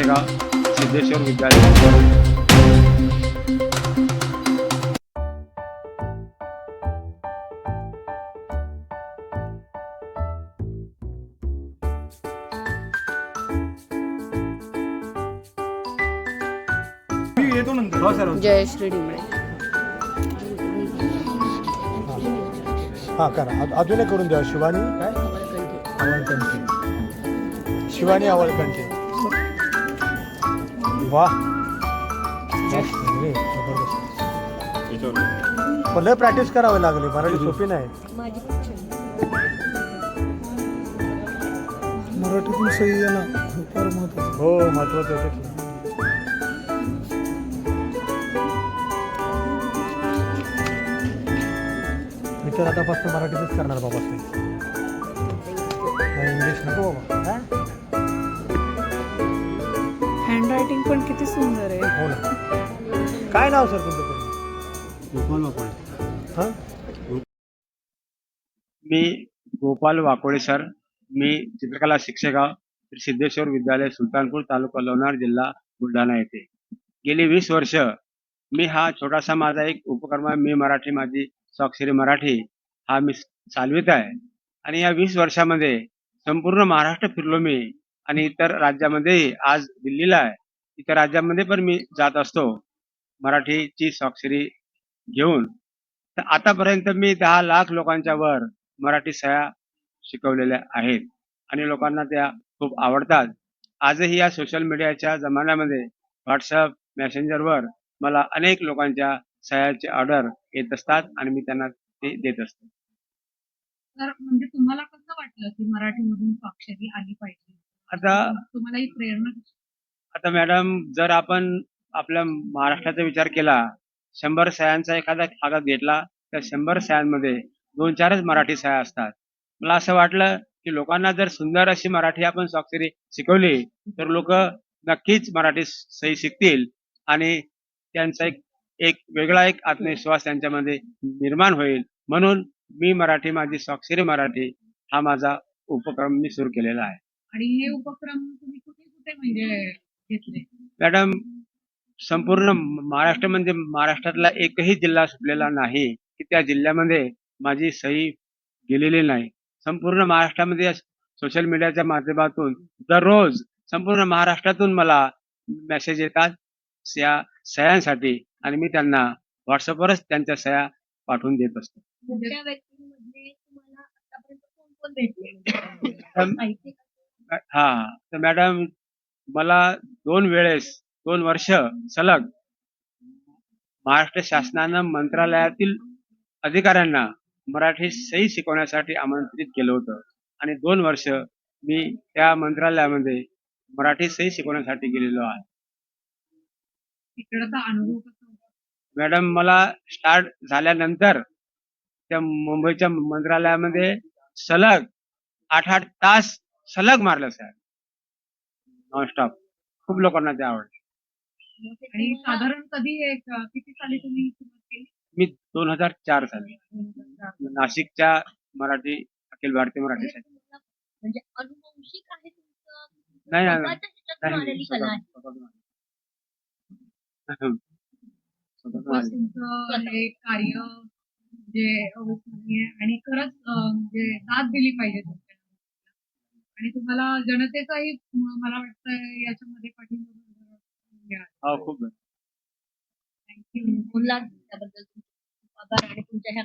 शिक्षेगाव सिद्धेश्वर विद्यालय। येतो नंतर जय श्री डिंबळे। हा करा अजून एक करून द्या शिवानी काय आवळकंठे शिवानी आवळकंठे वाह लय प्रॅक्टिस करावी लागली मराठी सोपी नाही मराठीतून सही आहे ना फार महत्वाचं हो महत्वाचं आहे मी तर आतापासून मराठीतच करणार बाबा इंग्लिश नको बाबा हँड रायटिंग पण किती सुंदर आहे। हो ना काय नाव सर तुमचं गोपाल वाकोळे हां मी गोपाल वाकोळे सर, मी चित्रकला शिक्षेगाव श्री सिद्धेश्वर विद्यालय सुलतानपूर तालुका लोणार जिल्हा बुलढाणा येथे गेली 20 वर्ष मी हा छोटासा माझा एक उपक्रम मी मराठी माझी स्वाक्षरी मराठी हा मी चालवित आहे आणि या 20 वर्षामध्ये संपूर्ण महाराष्ट्र फिरलो मी आणि इतर राज्यामध्येही आज दिल्लीला आहे इतर राज्यामध्ये पण मी जात असतो मराठीची स्वाक्षरी घेऊन। तर आतापर्यंत मी 10 लाख लोकांच्या वर मराठी सह्या शिकवलेल्या आहेत आणि लोकांना त्या खूप आवडतात। आजही या सोशल मीडियाच्या जमान्यामध्ये व्हॉट्सअप मेसेंजरवर मला अनेक लोकांच्या सह्याचे ऑर्डर येत असतात आणि मी त्यांना ते देत असतो। तर म्हणजे तुम्हाला कसं वाटलं की मराठीमधून स्वाक्षरी आली पाहिजे? आता तुम्हाला ही प्रेरणा आता मॅडम जर आपण आपल्या महाराष्ट्राचा विचार केला 100 सह्यांचा एखादा कागद घेतला तर 100 सह्यांमध्ये 2-4च मराठी सह्या असतात। मला असं वाटलं की लोकांना जर सुंदर अशी मराठी आपण स्वाक्षरी शिकवली तर लोक नक्कीच मराठी सही शिकतील आणि त्यांचा एक वेगळा एक आत्मविश्वास त्यांच्यामध्ये निर्माण होईल। म्हणून मी मराठी माझी स्वाक्षरी मराठी हा माझा उपक्रम मी सुरू केलेला आहे। आणि हे उपक्रम तुम्ही कुठे कुठे म्हणजे घेतले? मॅडम संपूर्ण महाराष्ट्र म्हणजे महाराष्ट्रातला एकही जिल्हा सुटलेला नाही की त्या जिल्ह्यामध्ये माझी सही गेलेली नाही। संपूर्ण महाराष्ट्रामध्ये सोशल मीडियाच्या माध्यमातून दररोज संपूर्ण महाराष्ट्रातून मला मेसेज येतात या सह्यांसाठी आणि मी त्यांना व्हॉट्सअपवरच त्यांच्या सह्या पाठवून देत असतो। कुठल्या व्यक्तींमध्ये तुम्हाला आतापर्यंत कोण कोण भेटले? हा तर मॅडम मला 2 वर्ष सलग महाराष्ट्र शासनानं मंत्रालयातील अधिकाऱ्यांना मराठी सही शिकवण्यासाठी आमंत्रित केलं होतं आणि 2 वर्ष मी त्या मंत्रालयामध्ये मराठी सही शिकवण्यासाठी गेलेलो आहे। तिकडचा अनुभव कसा होता? मॅडम मला स्टार्ट झाल्यानंतर त्या मुंबईच्या मंत्रालयामध्ये सलग 8-8 तास सलग मारलं साहेब नॉनस्टॉप। खूप लोकांना ते आवडलं। आणि साधारण कधी किती साली तुम्ही सुरुवात केली? मी 2004 साली नाशिकच्या मराठी अखिल भारतीय मराठी शाळेत म्हणजे अनुवंशिक आहे तुमचं नाही स्वतःच्या ह्याच्यातून आलेली कला आहे. खूपच तुमचं हे कार्य जे अविस्मरणीय आहे आणि खरंच म्हणजे साथ दिली पाहिजे तुमच्या आणि तुम्हाला जनतेचाही मला वाटतं याच्यामध्ये पाठिंबा मिळाला। खूप थँक्यू. मुलांबद्दल आभार आणि तुमच्या ह्या